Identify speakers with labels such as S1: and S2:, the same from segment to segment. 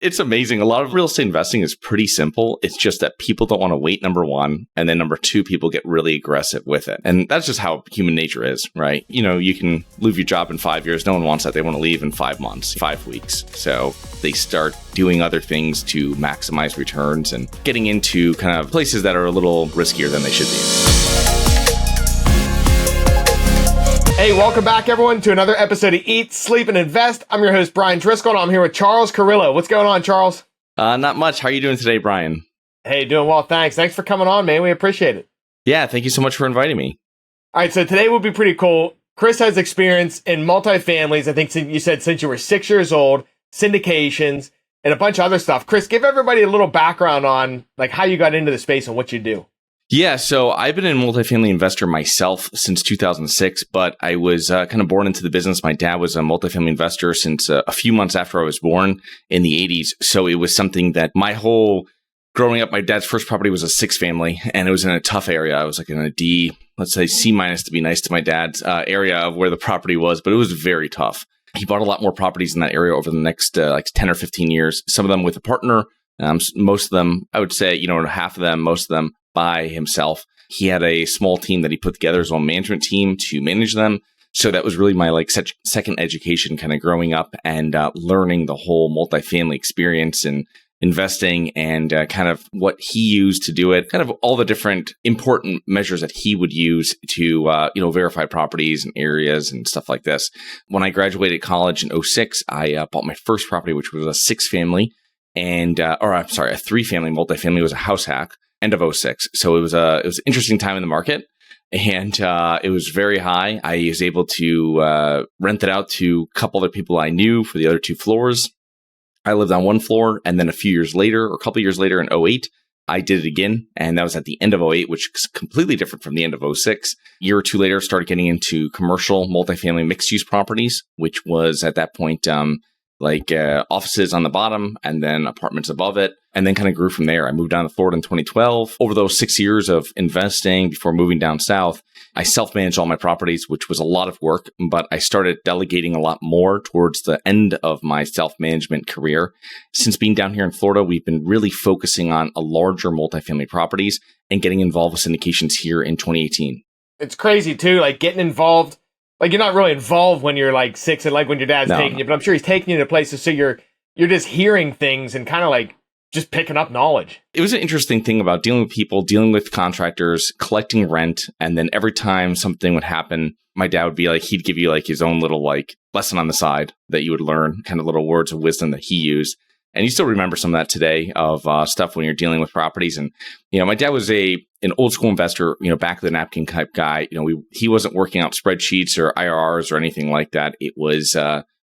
S1: It's amazing. A lot of real estate investing is pretty simple. It's just that people don't want to wait, number one. And then number two, people get really aggressive with it. And that's just how human nature is, right? You can leave your job in 5 years. No one wants that. They want to leave in 5 months, 5 weeks. So they start doing other things to maximize returns and getting into kind of places that are a little riskier than they should be.
S2: Hey, welcome back, everyone, to another episode of Eat, Sleep, and Invest. I'm your host, Brian Driscoll, and I'm here with Charles Carillo. What's going on, Charles?
S1: Not much. How are you doing today, Brian?
S2: Hey, doing well, thanks. Thanks for coming on, man. We appreciate it.
S1: Yeah, thank you so much for inviting me.
S2: All right, so today will be pretty cool. Chris has experience in multifamilies, I think you said since you were 6 years old, syndications, and a bunch of other stuff. Chris, give everybody a little background on like how you got into the space and what you do.
S1: Yeah, so I've been a multifamily investor myself since 2006, but I was kind of born into the business. My dad was a multifamily investor since a few months after I was born in the 80s. So it was something that my whole growing up, my dad's first property was a 6-family, and it was in a tough area. I was like in a D, let's say C- to be nice to my dad's area of where the property was, but it was very tough. He bought a lot more properties in that area over the next like 10 or 15 years, some of them with a partner. Most of them, I would say, half of them, most of them by himself. He had a small team that he put together, his own management team to manage them. So that was really my second education kind of growing up and learning the whole multifamily experience and investing and kind of what he used to do it, kind of all the different important measures that he would use to, verify properties and areas and stuff like this. When I graduated college in 2006, I bought my first property, which was a 6-family a 3-family multifamily. It was a house hack. End of 2006. So it was an interesting time in the market, and it was very high. I was able to rent it out to a couple other people I knew for the other 2 floors. I lived on 1 floor, and then a couple years later in 2008, I did it again, and that was at the end of 2008, which is completely different from the end of 2006. A year or 2 later, started getting into commercial multifamily mixed-use properties, which was at that point offices on the bottom and then apartments above it, and then kind of grew from there. I moved down to Florida in 2012. Over those 6 years of investing before moving down south, I self-managed all my properties, which was a lot of work, but I started delegating a lot more towards the end of my self-management career. Since being down here in Florida, we've been really focusing on a larger multifamily properties and getting involved with syndications here in 2018.
S2: It's crazy, too, like getting involved. Like, you're not really involved when you're like 6 and like when your dad's taking you, but I'm sure he's taking you to places. So you're just hearing things and kind of like just picking up knowledge.
S1: It was an interesting thing about dealing with people, dealing with contractors, collecting rent. And then every time something would happen, my dad would be like, he'd give you like his own little like lesson on the side that you would learn, kind of little words of wisdom that he used. And you still remember some of that today of stuff when you're dealing with properties. And, my dad was an old school investor, back of the napkin type guy. He wasn't working out spreadsheets or IRRs or anything like that. It was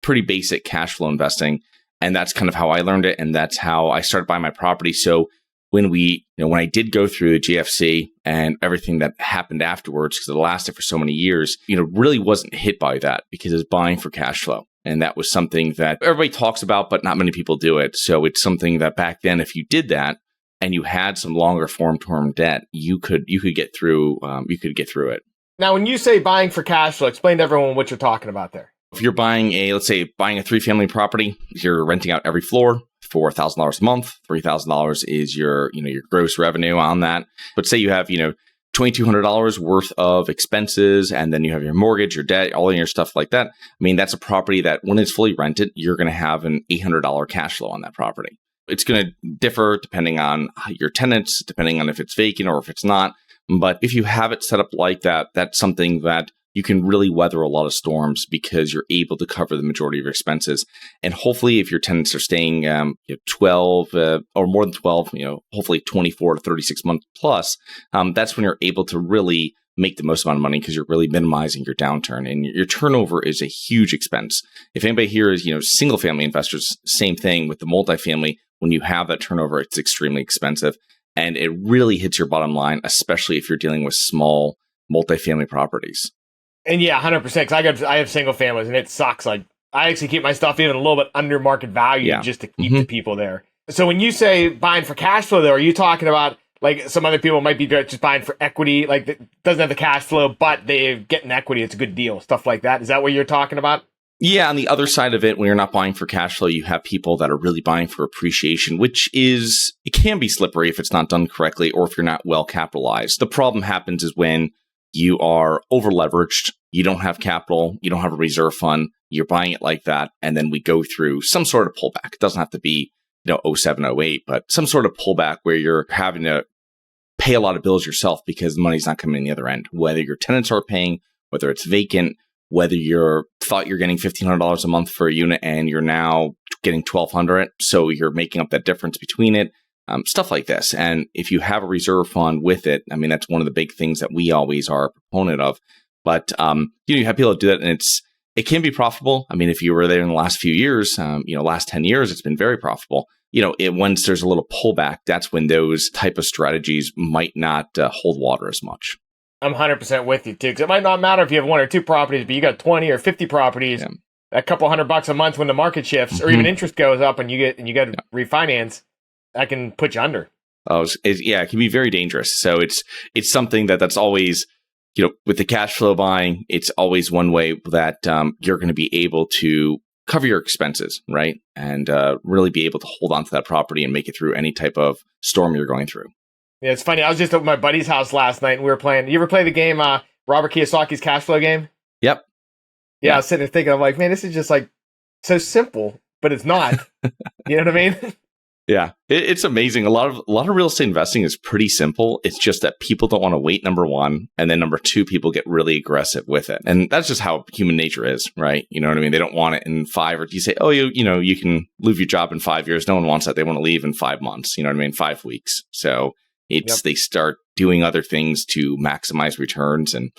S1: pretty basic cash flow investing. And that's kind of how I learned it. And that's how I started buying my property. So when I did go through the GFC and everything that happened afterwards, because it lasted for so many years, really wasn't hit by that because it was buying for cash flow. And that was something that everybody talks about, but not many people do it. So it's something that back then, if you did that and you had some longer term debt, you could get through. It.
S2: Now, when you say buying for cash flow, explain to everyone what you're talking about there.
S1: If you're buying a 3-family property, you're renting out every floor for $1,000 a month. $3,000 is your gross revenue on that. But say you have $2,200 worth of expenses, and then you have your mortgage, your debt, all of your stuff like that. I mean, that's a property that when it's fully rented, you're going to have an $800 cash flow on that property. It's going to differ depending on your tenants, depending on if it's vacant or if it's not. But if you have it set up like that, that's something that you can really weather a lot of storms because you're able to cover the majority of your expenses. And hopefully, if your tenants are staying 12 or more than 12, hopefully 24 to 36 months plus, that's when you're able to really make the most amount of money because you're really minimizing your downturn. And your turnover is a huge expense. If anybody here is, single family investors, same thing with the multifamily. When you have that turnover, it's extremely expensive. And it really hits your bottom line, especially if you're dealing with small multifamily properties.
S2: And yeah, 100%. Because I have single families, and it sucks. Like, I actually keep my stuff even a little bit under market value just to keep the people there. So when you say buying for cash flow, though, are you talking about like some other people might be just buying for equity, like that doesn't have the cash flow, but they get an equity, it's a good deal, stuff like that? Is that what you're talking about?
S1: Yeah, on the other side of it, when you're not buying for cash flow, you have people that are really buying for appreciation, which is, it can be slippery if it's not done correctly or if you're not well capitalized. The problem happens is when you are over leveraged, you don't have capital, you don't have a reserve fund, you're buying it like that, and then we go through some sort of pullback. It doesn't have to be, 07, 08, but some sort of pullback where you're having to pay a lot of bills yourself because the money's not coming in the other end, whether your tenants are paying, whether it's vacant, whether you're thought you're getting $1,500 a month for a unit and you're now getting $1,200. So you're making up that difference between it, stuff like this. And if you have a reserve fund with it, I mean, that's one of the big things that we always are a proponent of. But, you have people that do that and it can be profitable. I mean, if you were there in the last few years, last 10 years, it's been very profitable. Once there's a little pullback, that's when those type of strategies might not hold water as much.
S2: I'm 100% with you, too, because it might not matter if you have 1 or 2 properties, but you got 20 or 50 properties, a couple $100 a month when the market shifts or even interest goes up and you got to refinance, that can put you under.
S1: It can be very dangerous. So it's something that's always, with the cash flow buying, it's always one way that you're going to be able to cover your expenses, right? And really be able to hold on to that property and make it through any type of storm you're going through.
S2: Yeah, it's funny. I was just at my buddy's house last night and we were playing. You ever play the game, Robert Kiyosaki's cash flow game?
S1: Yep.
S2: Yeah, I was sitting there thinking, I'm like, man, this is just like so simple, but it's not. You know what I mean?
S1: Yeah, it's amazing. A lot of real estate investing is pretty simple. It's just that people don't want to wait, number one. And then number two, people get really aggressive with it. And that's just how human nature is, right? You know what I mean? They don't want it in 5, or you say, oh, you can leave your job in 5 years. No one wants that. They want to leave in 5 months. You know what I mean? 5 weeks. So they start doing other things to maximize returns and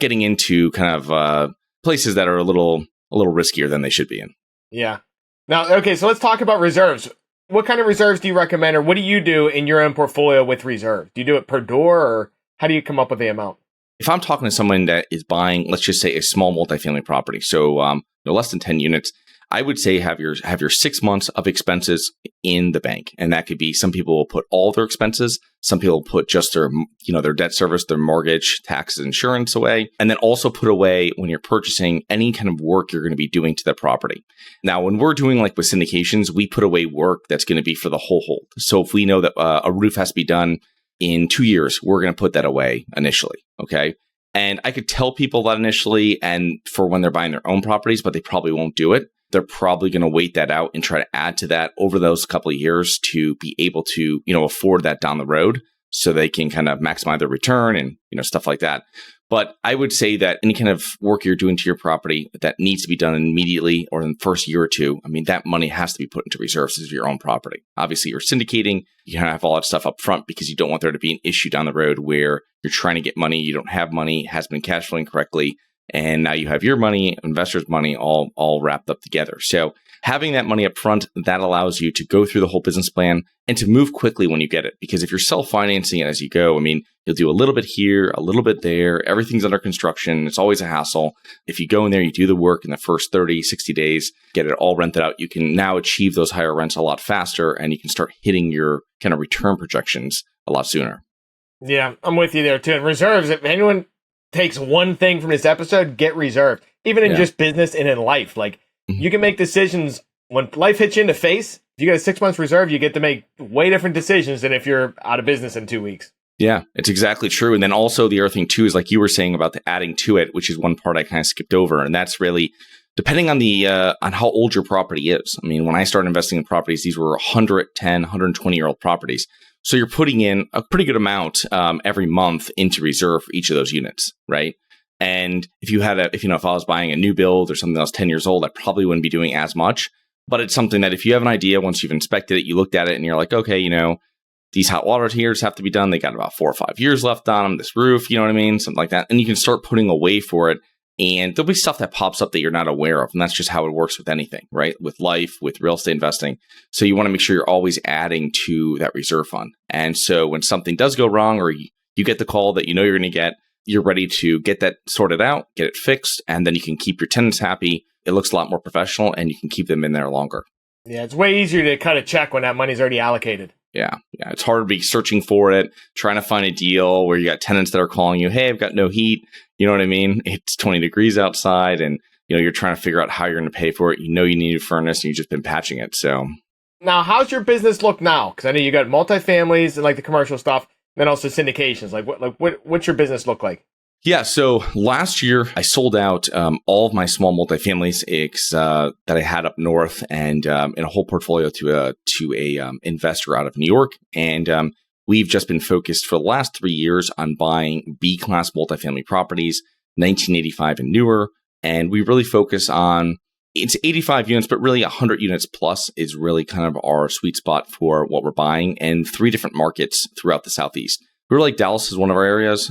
S1: getting into kind of places that are a little riskier than they should be in.
S2: Yeah. Now, okay, so let's talk about reserves. What kind of reserves do you recommend, or what do you do in your own portfolio with reserve? Do you do it per door, or how do you come up with the amount?
S1: If I'm talking to someone that is buying, let's just say, a small multifamily property, so less than 10 units, I would say have your 6 months of expenses in the bank. And that could be, some people will put all their expenses. Some people will put just their debt service, their mortgage, taxes, insurance away. And then also put away, when you're purchasing, any kind of work you're going to be doing to that property. Now, when we're doing like with syndications, we put away work that's going to be for the whole hold. So if we know that a roof has to be done in 2 years, we're going to put that away initially. Okay. And I could tell people that initially and for when they're buying their own properties, but they probably won't do it. They're probably going to wait that out and try to add to that over those couple of years to be able to, afford that down the road so they can kind of maximize their return and, stuff like that. But I would say that any kind of work you're doing to your property that needs to be done immediately or in the first year or two, I mean, that money has to be put into reserves as your own property. Obviously, you're syndicating. You have all that stuff up front because you don't want there to be an issue down the road where you're trying to get money, you don't have money, it has been cash flowing correctly. And now you have your money, investors' money, all wrapped up together. So having that money up front, that allows you to go through the whole business plan and to move quickly when you get it. Because if you're self-financing it as you go, I mean, you'll do a little bit here, a little bit there. Everything's under construction. It's always a hassle. If you go in there, you do the work in the first 30, 60 days, get it all rented out, you can now achieve those higher rents a lot faster and you can start hitting your kind of return projections a lot sooner.
S2: Yeah, I'm with you there too. And reserves, if anyone takes one thing from this episode, get reserved. Even in just business and in life, like you can make decisions when life hits you in the face. If you got a 6 months reserve, you get to make way different decisions than if you're out of business in 2 weeks. Yeah,
S1: it's exactly true. And then also the other thing too is like you were saying about the adding to it, which is one part I kind of skipped over, and that's really depending on the on how old your property is. I mean, when I started investing in properties, these were 110, 120-year-old properties. So you're putting in a pretty good amount every month into reserve for each of those units, right? And if I was buying a new build or something that was 10 years old, I probably wouldn't be doing as much. But it's something that if you have an idea, once you've inspected it, you looked at it and you're like, okay, these hot water heaters have to be done. They got about 4 or 5 years left on them. This roof, you know what I mean? Something like that. And you can start putting away for it. And there'll be stuff that pops up that you're not aware of. And that's just how it works with anything, right? With life, with real estate investing. So you want to make sure you're always adding to that reserve fund. And so when something does go wrong or you get the call that you're going to get, you're ready to get that sorted out, get it fixed, and then you can keep your tenants happy. It looks a lot more professional and you can keep them in there longer.
S2: Yeah, it's way easier to cut a check when that money's already allocated.
S1: Yeah. It's hard to be searching for it, trying to find a deal where you got tenants that are calling you, hey, I've got no heat. You know what I mean? It's 20 degrees outside and you're trying to figure out how you're going to pay for it. You need a furnace and you've just been patching it. So
S2: now, how's your business look now? Because I know you got multifamilies and like the commercial stuff, and then also syndications. What's your business look like?
S1: Yeah, so last year I sold out all of my small multifamilies that I had up north and in a whole portfolio to a investor out of New York. And we've just been focused for the last 3 years on buying B-class multifamily properties, 1985 and newer. And we really focus on, it's 85 units, but really 100 units plus is really kind of our sweet spot for what we're buying, and 3 different markets throughout the Southeast. We're like Dallas is one of our areas,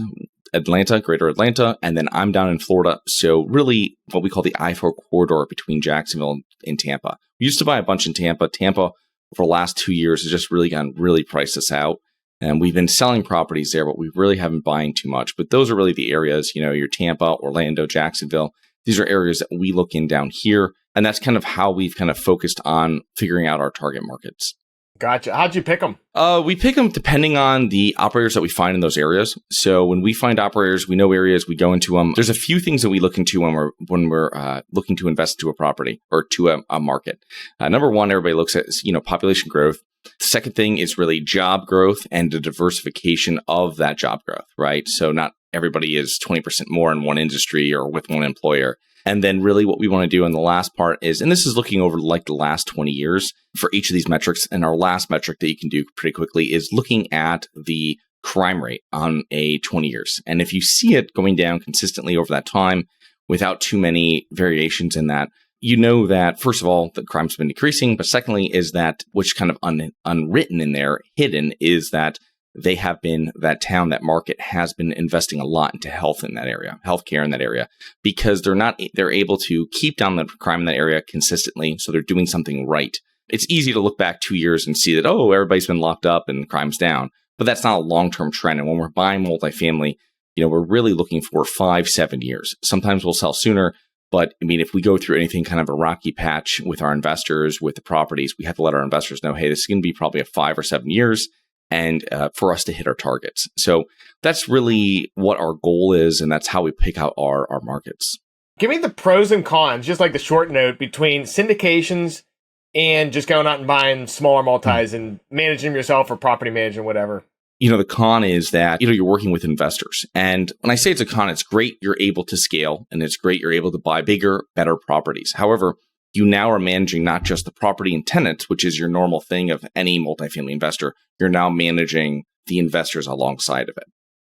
S1: Atlanta, greater Atlanta, and then I'm down in Florida. So really what we call the I-4 corridor between Jacksonville and Tampa. We used to buy a bunch in Tampa. Tampa, for the last 2 years, has just really gotten really priced us out. And we've been selling properties there, but we really haven't been buying too much. But those are really the areas, your Tampa, Orlando, Jacksonville. These are areas that we look in down here. And that's kind of how we've kind of focused on figuring out our target markets.
S2: Gotcha. How'd you pick them?
S1: We pick them depending on the operators that we find in those areas. So when we find operators, we know areas, we go into them. There's a few things that we look into when we're looking to invest into a property or to a market. Number one, everybody looks at population growth. The second thing is really job growth and the diversification of that job growth, right? So not everybody is 20% more in one industry or with one employer. And then really what we want to do in the last part is, and this is looking over like the last 20 years for each of these metrics. And our last metric that you can do pretty quickly is looking at the crime rate on a 20 years. And if you see it going down consistently over that time without too many variations in that, you know that, first of all, the crime's been decreasing. But secondly is that, which kind of unwritten in there, hidden, is that they have been, that town, that market has been investing a lot into health in that area, healthcare in that area, because they're able to keep down the crime in that area consistently. So they're doing something right. It's easy to look back 2 years and see that, oh, everybody's been locked up and crime's down, but that's not a long-term trend. And when we're buying multifamily, we're really looking for 5-7 years. Sometimes we'll sell sooner, but I mean, if we go through anything kind of a rocky patch with our investors, with the properties, we have to let our investors know, hey, this is going to be probably a 5 or 7 years. And for us to hit our targets. So that's really what our goal is. And that's how we pick out our markets.
S2: Give me the pros and cons, just like the short note, between syndications and just going out and buying smaller multis and managing them yourself or property management, whatever.
S1: The con is that, you're working with investors. And when I say it's a con, it's great you're able to scale, and it's great you're able to buy bigger, better properties. However, you now are managing not just the property and tenants, which is your normal thing of any multifamily investor. You're now managing the investors alongside of it.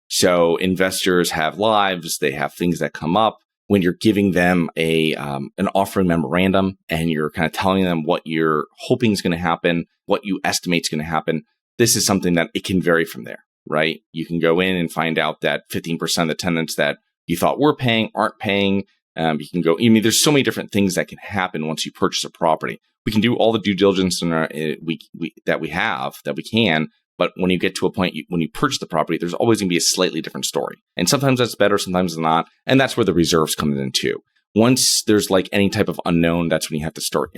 S1: So investors have lives, they have things that come up. When you're giving them an offering memorandum and you're kind of telling them what you're hoping is going to happen, what you estimate is going to happen, this is something that it can vary from there, right? You can go in and find out that 15% of the tenants that you thought were paying aren't paying. You can go, there's so many different things that can happen once you purchase a property. We can do all the due diligence that we can, but when you get to a point, when you purchase the property, there's always going to be a slightly different story. And sometimes that's better, sometimes it's not. And that's where the reserves come in too. Once there's like any type of unknown, that's when you have to start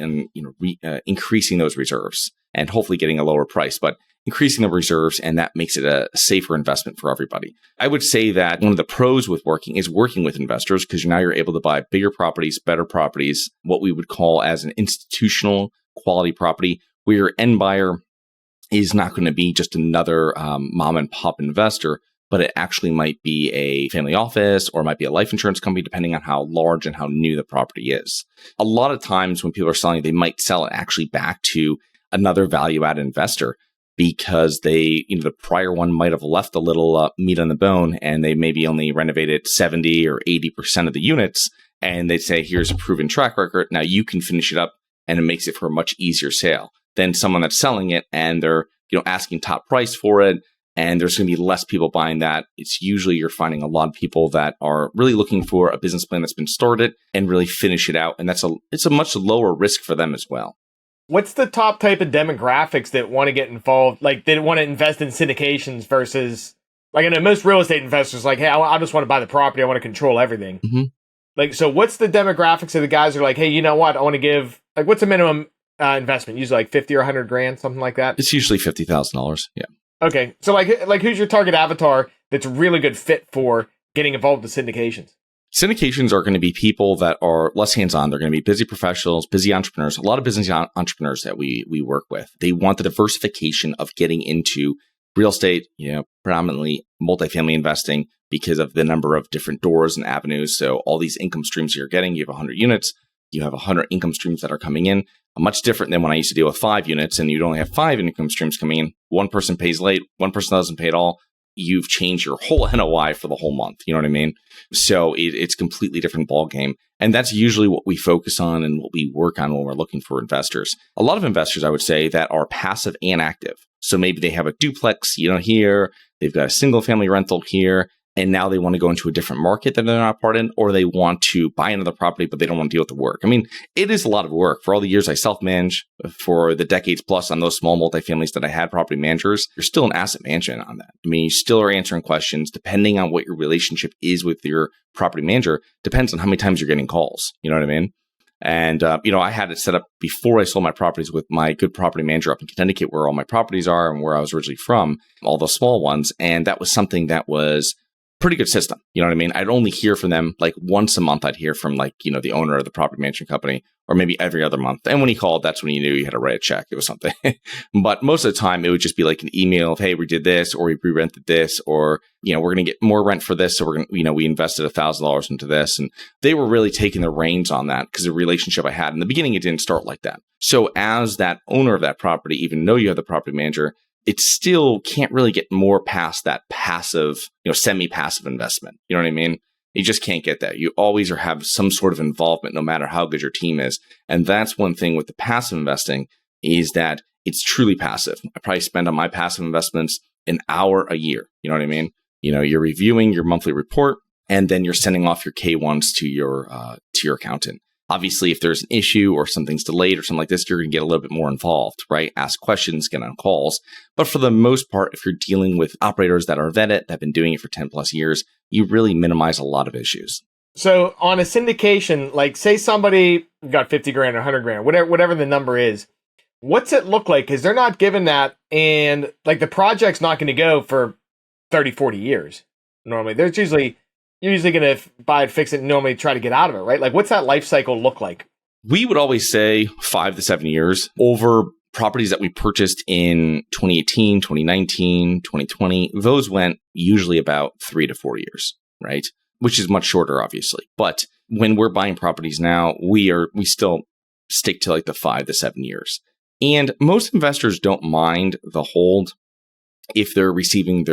S1: increasing those reserves and hopefully getting a lower price. But increasing the reserves, and that makes it a safer investment for everybody. I would say that one of the pros with working with investors, because now you're able to buy bigger properties, better properties, what we would call as an institutional quality property, where your end buyer is not going to be just another mom and pop investor, but it actually might be a family office or it might be a life insurance company, depending on how large and how new the property is. A lot of times when people are selling, they might sell it actually back to another value-added investor, because the prior one might have left a little meat on the bone, and they maybe only renovated 70 or 80% of the units. And they say, here's a proven track record. Now you can finish it up, and it makes it for a much easier sale than someone that's selling it and they're asking top price for it. And there's going to be less people buying that. It's usually you're finding a lot of people that are really looking for a business plan that's been started and really finish it out. And it's a much lower risk for them as well.
S2: What's the top type of demographics that want to get involved? Like, they want to invest in syndications versus, like, I know most real estate investors, like, hey, I just want to buy the property. I want to control everything. Mm-hmm. Like, so what's the demographics of the guys who are like, hey, you know what? I want to give, like, what's a minimum investment? Usually like 50 or 100 grand, something like that.
S1: It's usually $50,000. Yeah.
S2: Okay. So like who's your target avatar that's a really good fit for getting involved with syndications?
S1: Syndications are going to be people that are less hands-on. They're going to be busy professionals, busy entrepreneurs, a lot of business entrepreneurs that we work with. They want the diversification of getting into real estate, predominantly multifamily investing because of the number of different doors and avenues. So all these income streams you're getting, you have 100 units, you have 100 income streams that are coming in, much different than when I used to deal with 5 units and you'd only have 5 income streams coming in. One person pays late, one person doesn't pay at all. You've changed your whole NOI for the whole month. You know what I mean? So it's completely different ballgame. And that's usually what we focus on and what we work on when we're looking for investors. A lot of investors, I would say, that are passive and active. So maybe they have a duplex, here, they've got a single family rental here, and now they want to go into a different market that they're not part in, or they want to buy another property, but they don't want to deal with the work. I mean, it is a lot of work. For all the years I self-manage, for the decades plus on those small multifamilies that I had property managers, you're still an asset management on that. I mean, you still are answering questions depending on what your relationship is with your property manager, depends on how many times you're getting calls. You know what I mean? And, I had it set up before I sold my properties with my good property manager up in Connecticut, where all my properties are and where I was originally from, all those small ones. And that was something that was pretty good system. You know what I mean? I'd only hear from them like once a month. I'd hear from the owner of the property management company, or maybe every other month. And when he called, that's when you knew you had to write a check. It was something. But most of the time, it would just be like an email of, hey, we did this, or we re-rented this, or, we're going to get more rent for this. So we're going to, we invested $1,000 into this. And they were really taking the reins on that because the relationship I had in the beginning, it didn't start like that. So as that owner of that property, even though you have the property manager, it still can't really get more past that passive, semi-passive investment. You know what I mean? You just can't get that. You always have some sort of involvement, no matter how good your team is. And that's one thing with the passive investing is that it's truly passive. I probably spend on my passive investments an hour a year. You know what I mean? You're reviewing your monthly report and then you're sending off your K-1s to your accountant. Obviously, if there's an issue or something's delayed or something like this, you're going to get a little bit more involved, right? Ask questions, get on calls. But for the most part, if you're dealing with operators that are vetted, that have been doing it for 10 plus years, you really minimize a lot of issues.
S2: So on a syndication, like say somebody got 50 grand or 100 grand, whatever the number is, what's it look like? Because they're not given that. And like the project's not going to go for 30, 40 years. Normally, you're usually going to buy it, fix it, and normally try to get out of it, right? Like, what's that life cycle look like?
S1: We would always say 5 to 7 years over properties that we purchased in 2018, 2019, 2020. Those went usually about 3 to 4 years, right? Which is much shorter, obviously. But when we're buying properties now, we still stick to like the 5 to 7 years. And most investors don't mind the hold if they're receiving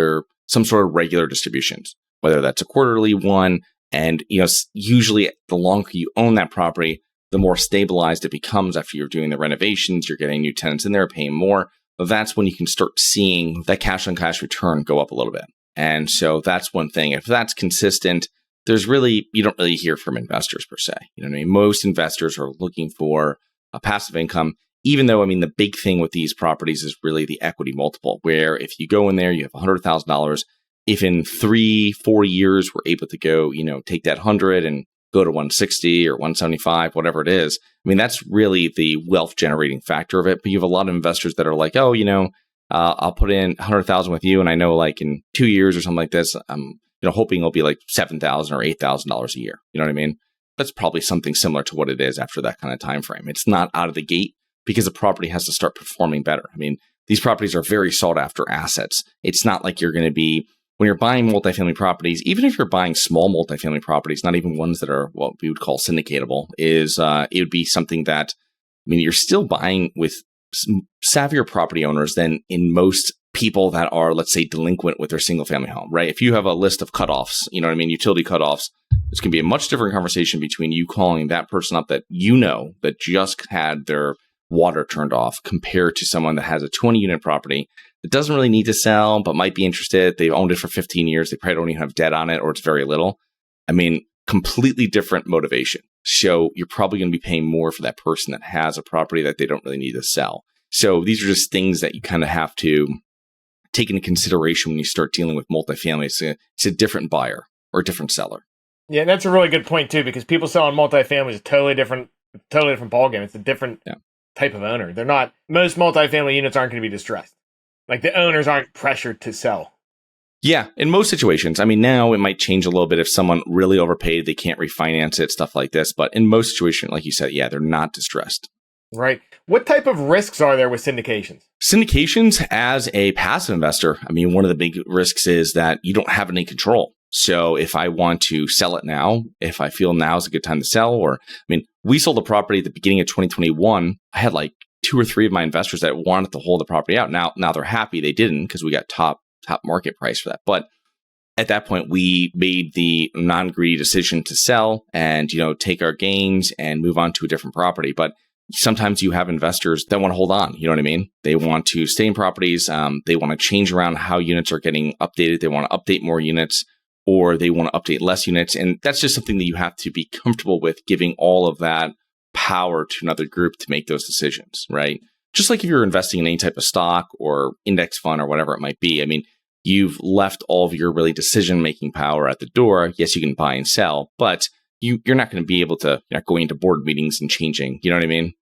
S1: some sort of regular distributions, whether that's a quarterly one. And, usually the longer you own that property, the more stabilized it becomes after you're doing the renovations, you're getting new tenants in there, paying more. That's when you can start seeing that cash on cash return go up a little bit. And so that's one thing. If that's consistent, you don't really hear from investors per se. You know what I mean? Most investors are looking for a passive income, even though, the big thing with these properties is really the equity multiple, where if you go in there, you have $100,000. If in 3-4 years we're able to go, take that 100 and go to 160 or 175, whatever it is, that's really the wealth generating factor of it. But you have a lot of investors that are like, oh, I'll put in 100,000 with you, and I know like in 2 years or something like this, I'm hoping it'll be like $7,000 or $8,000 a year. You know what I mean? That's probably something similar to what it is after that kind of time frame. It's not out of the gate because the property has to start performing better. These properties are very sought after assets. It's not like you're going to be, when you're buying multifamily properties, even if you're buying small multifamily properties, not even ones that are what we would call syndicatable, it would be something that, you're still buying with savvier property owners than in most people that are, let's say, delinquent with their single family home, right? If you have a list of cutoffs, utility cutoffs, it's going to be a much different conversation between you calling that person up that that just had their water turned off compared to someone that has a 20 unit property that doesn't really need to sell, but might be interested. They've owned it for 15 years. They probably don't even have debt on it, or it's very little. Completely different motivation. So you're probably going to be paying more for that person that has a property that they don't really need to sell. So these are just things that you kind of have to take into consideration when you start dealing with multifamily. It's a different buyer or a different seller.
S2: Yeah, that's a really good point too, because people selling multifamily is a totally different ballgame. It's a different type of owner. Most multifamily units aren't going to be distressed. Like the owners aren't pressured to sell.
S1: Yeah, in most situations. I mean, now it might change a little bit if someone really overpaid, they can't refinance it, stuff like this. But in most situations, like you said, yeah, they're not distressed.
S2: Right. What type of risks are there with syndications?
S1: Syndications, as a passive investor, I mean, one of the big risks is that you don't have any control. So if I want to sell it now, if I feel now is a good time to sell, we sold a property at the beginning of 2021. I had like 2 or 3 of my investors that wanted to hold the property out. Now they're happy they didn't because we got top market price for that. But at that point, we made the non-greedy decision to sell and, take our gains and move on to a different property. But sometimes you have investors that want to hold on. You know what I mean? They want to stay in properties. They want to change around how units are getting updated. They want to update more units, or they want to update less units. And that's just something that you have to be comfortable with, giving all of that power to another group to make those decisions, right? Just like if you're investing in any type of stock or index fund or whatever it might be. I mean, you've left all of your really decision-making power at the door. Yes, you can buy and sell, but you're not going to be able to, you're not going into board meetings and changing, you know what I mean?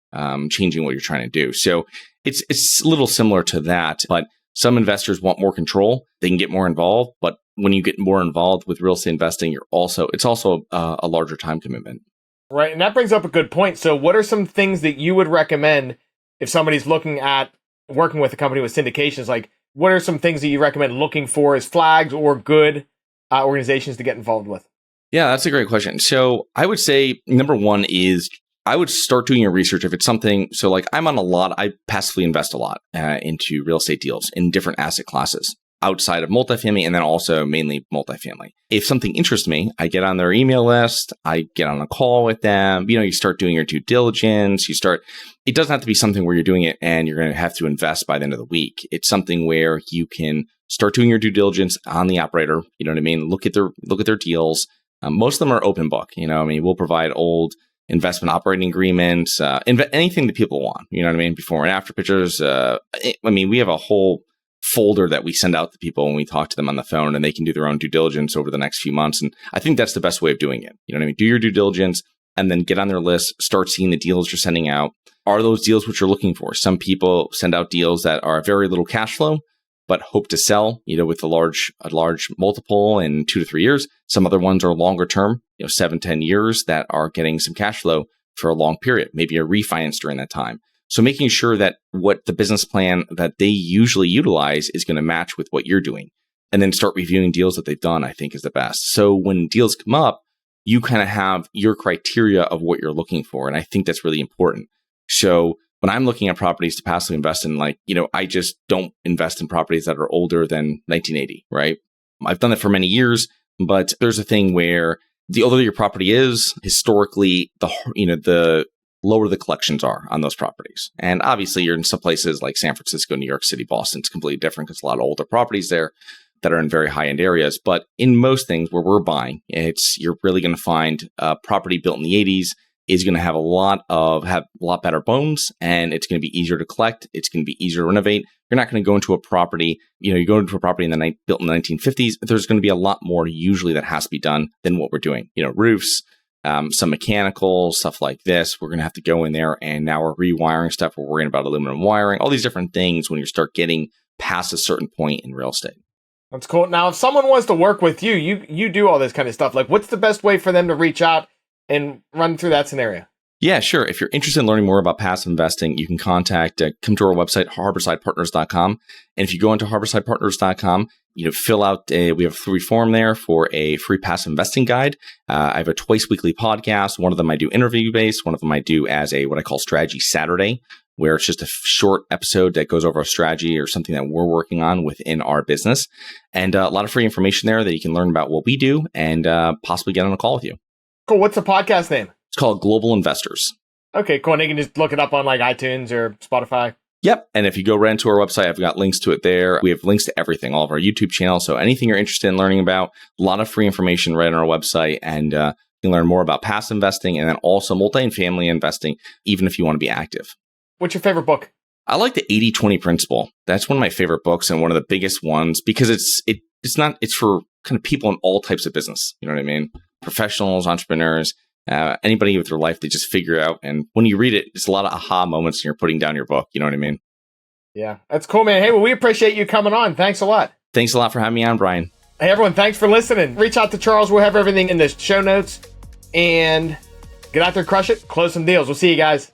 S1: Changing what you're trying to do. So it's a little similar to that, but some investors want more control. They can get more involved, but when you get more involved with real estate investing, it's also a larger time commitment.
S2: Right. And that brings up a good point. So what are some things that you would recommend if somebody's looking at working with a company with syndications? Like, what are some things that you recommend looking for as flags or good organizations to get involved with?
S1: Yeah, that's a great question. So I would say number one is I would start doing your research if it's something. So like I passively invest a lot into real estate deals in different asset classes outside of multifamily and then also mainly multifamily. If something interests me, I get on their email list, I get on a call with them, you start doing your due diligence, it doesn't have to be something where you're doing it and you're going to have to invest by the end of the week. It's something where you can start doing your due diligence on the operator, you know what I mean? Look at their deals. Most of them are open book, we'll provide old investment operating agreements, anything that people want, you know what I mean? Before and after pictures. We have a whole folder that we send out to people when we talk to them on the phone, and they can do their own due diligence over the next few months. And I think that's the best way of doing it. You know what I mean? Do your due diligence and then get on their list, start seeing the deals you're sending out. Are those deals what you're looking for? Some people send out deals that are very little cash flow, but hope to sell, with a large multiple in 2 to 3 years. Some other ones are longer term, 7-10 years that are getting some cash flow for a long period, maybe a refinance during that time. So making sure that what the business plan that they usually utilize is going to match with what you're doing, and then start reviewing deals that they've done, I think is the best. So when deals come up, you kind of have your criteria of what you're looking for. And I think that's really important. So when I'm looking at properties to passively invest in, I just don't invest in properties that are older than 1980, right? I've done that for many years, but there's a thing where the older your property is, historically, the lower the collections are on those properties. And obviously, you're in some places like San Francisco, New York City, Boston, it's completely different because a lot of older properties there that are in very high-end areas. But in most things where we're buying, you're really going to find a property built in the 80s is going to have a lot better bones, and it's going to be easier to collect. It's going to be easier to renovate. You're not going to go into a property, you go into a property built in the 1950s. There's going to be a lot more usually that has to be done than what we're doing. Roofs, some mechanical stuff like this. We're going to have to go in there, and now we're rewiring stuff. We're worrying about aluminum wiring, all these different things when you start getting past a certain point in real estate.
S2: That's cool. Now, if someone wants to work with you, you do all this kind of stuff. Like, what's the best way for them to reach out and run through that scenario?
S1: Yeah, sure. If you're interested in learning more about passive investing, you can come to our website, harborsidepartners.com. And if you go into harborsidepartners.com, fill out we have a free form there for a free passive investing guide. I have a twice weekly podcast. One of them I do interview based. One of them I do as what I call Strategy Saturday, where it's just a short episode that goes over a strategy or something that we're working on within our business. And a lot of free information there that you can learn about what we do and possibly get on a call with you.
S2: Cool. What's the podcast name?
S1: It's called Global Investors.
S2: Okay, cool. And you can just look it up on like iTunes or Spotify.
S1: Yep. And if you go right into our website, I've got links to it there. We have links to everything, all of our YouTube channel. So anything you're interested in learning about, a lot of free information right on our website. And you can learn more about passive investing and then also multi-family investing, even if you want to be active.
S2: What's your favorite book?
S1: I like the 80-20 principle. That's one of my favorite books and one of the biggest ones because it's for kind of people in all types of business. You know what I mean? Professionals, entrepreneurs, anybody with their life, they just figure out. And when you read it, it's a lot of aha moments and you're putting down your book. You know what I mean?
S2: Yeah, that's cool, man. Hey, well, we appreciate you coming on. Thanks a lot.
S1: Thanks a lot for having me on, Brian.
S2: Hey, everyone, thanks for listening. Reach out to Charles. We'll have everything in the show notes. And get out there, crush it, close some deals. We'll see you guys.